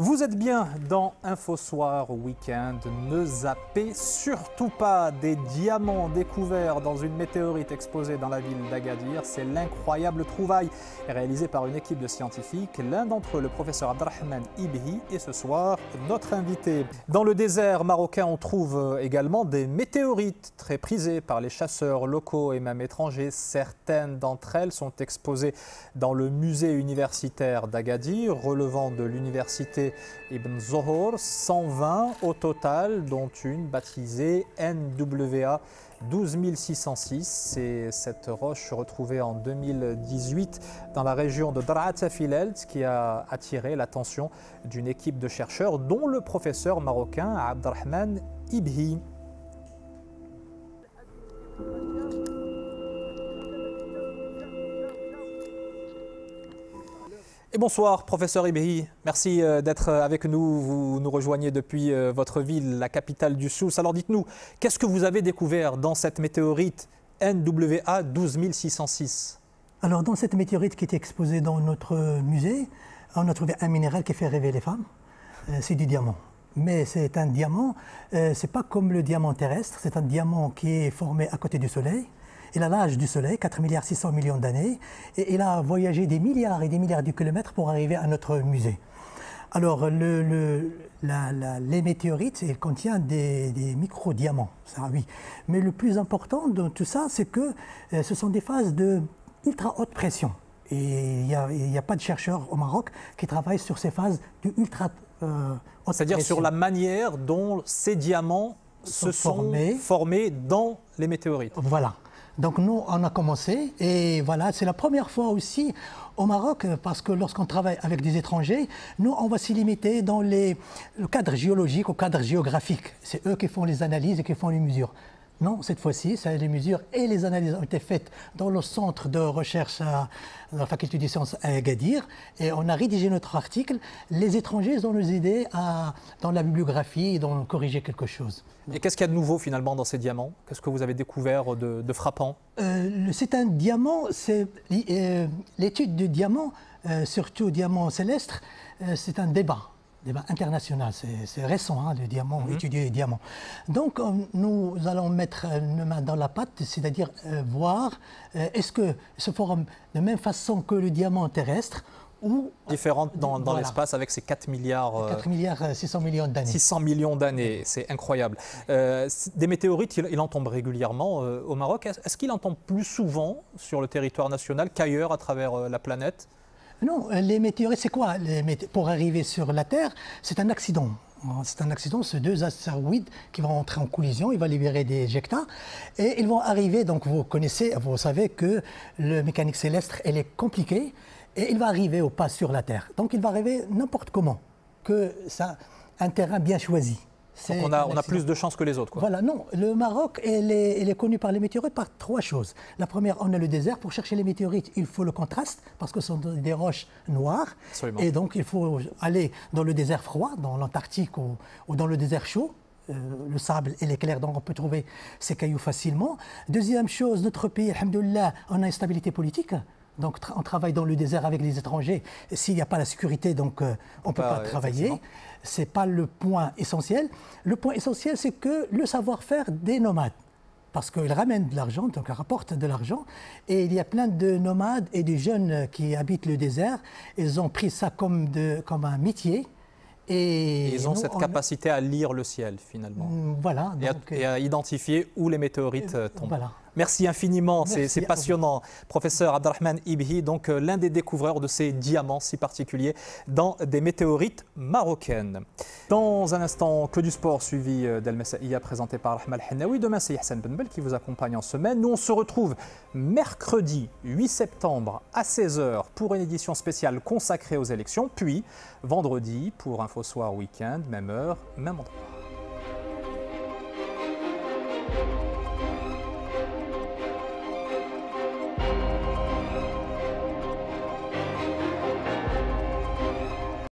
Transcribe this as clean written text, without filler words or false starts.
Vous êtes bien dans InfoSoir Week-end. Ne zappez surtout pas des diamants découverts dans une météorite exposée dans la ville d'Agadir. C'est l'incroyable trouvaille réalisée par une équipe de scientifiques. L'un d'entre eux, le professeur Abdelrahman Ibhi, est ce soir notre invité. Dans le désert marocain, on trouve également des météorites très prisées par les chasseurs locaux et même étrangers. Certaines d'entre elles sont exposées dans le musée universitaire d'Agadir, relevant de l'université Ibn Zohor, 120 au total, dont une baptisée NWA 12606. C'est cette roche retrouvée en 2018 dans la région de Dra'at Filelt qui a attiré l'attention d'une équipe de chercheurs, dont le professeur marocain Abdelrahman Ibhi. Et bonsoir, professeur Ibhi. Merci d'être avec nous. Vous nous rejoignez depuis votre ville, la capitale du Souss. Alors dites-nous, qu'est-ce que vous avez découvert dans cette météorite NWA 12606? Alors dans cette météorite qui est exposée dans notre musée, on a trouvé un minéral qui fait rêver les femmes. C'est du diamant. Mais c'est un diamant, c'est pas comme le diamant terrestre, c'est un diamant qui est formé à côté du Soleil. Il a l'âge du Soleil, 4,6 milliards d'années, et il a voyagé des milliards et des milliards de kilomètres pour arriver à notre musée. Alors, les météorites, elles contiennent des micro-diamants, ça oui. Mais le plus important de tout ça, c'est que ce sont des phases de ultra haute pression. Et il n'y a pas de chercheurs au Maroc qui travaillent sur ces phases de ultra haute pression. C'est-à-dire sur la manière dont ces diamants se sont formés dans les météorites. Voilà. Donc nous, on a commencé et voilà, c'est la première fois aussi au Maroc parce que lorsqu'on travaille avec des étrangers, nous, on va s'y limiter dans le cadre géologique, au cadre géographique. C'est eux qui font les analyses et qui font les mesures. Non, cette fois-ci, les mesures et les analyses ont été faites dans le centre de recherche à la faculté des sciences à Agadir et on a rédigé notre article. Les étrangers ont nous aider dans la bibliographie et dans corriger quelque chose. Et qu'est-ce qu'il y a de nouveau finalement dans ces diamants? Qu'est-ce que vous avez découvert de frappant? C'est un diamant, l'étude du diamant, surtout diamant céleste, c'est un débat international, c'est récent, hein, le diamant, étudier les diamants. Donc nous allons mettre une main dans la pâte, c'est-à-dire voir est-ce que se forme de même façon que le diamant terrestre ou différente dans voilà, l'espace avec ces 4 milliards... 600 millions d'années. 600 millions d'années, c'est incroyable. Des météorites, il en tombe régulièrement au Maroc. Est-ce qu'il en tombe plus souvent sur le territoire national qu'ailleurs à travers la planète? Non, les météorites, c'est quoi? Pour arriver sur la Terre, c'est un accident. C'est un accident, c'est deux astéroïdes qui vont entrer en collision, ils vont libérer des éjectats et ils vont arriver, donc vous savez que la mécanique céleste, elle est compliquée et il va arriver au pas sur la Terre. Donc il va arriver n'importe comment, que ça, un terrain bien choisi. Donc on a plus de chances que les autres, quoi. Voilà, non. Le Maroc, il est connu par les météorites par trois choses. La première, on a le désert. Pour chercher les météorites, il faut le contraste, parce que ce sont des roches noires. Absolument. Et donc, il faut aller dans le désert froid, dans l'Antarctique ou dans le désert chaud. Le sable et l'éclair, donc on peut trouver ces cailloux facilement. Deuxième chose, notre pays, alhamdoulilah, on a une stabilité politique. Donc on travaille dans le désert avec les étrangers. S'il n'y a pas la sécurité, donc on ne peut pas travailler. Ce n'est pas le point essentiel. Le point essentiel, c'est que le savoir-faire des nomades. Parce qu'ils ramènent de l'argent, donc ils rapportent de l'argent. Et il y a plein de nomades et de jeunes qui habitent le désert. Ils ont pris ça comme un métier. Et ils ont cette capacité à lire le ciel, finalement. Voilà. Et à identifier où les météorites tombent. Voilà. Merci infiniment, c'est passionnant. Professeur Abdelrahman Ibhi, donc l'un des découvreurs de ces diamants si particuliers dans des météorites marocaines. Dans un instant, que du sport suivi d'El Messaïa présenté par Rahma Al-Hennaoui. Demain, c'est Hassan Benbel qui vous accompagne en semaine. Nous, on se retrouve mercredi 8 septembre à 16 h pour une édition spéciale consacrée aux élections. Puis vendredi pour InfoSoir Week-end, même heure, même endroit.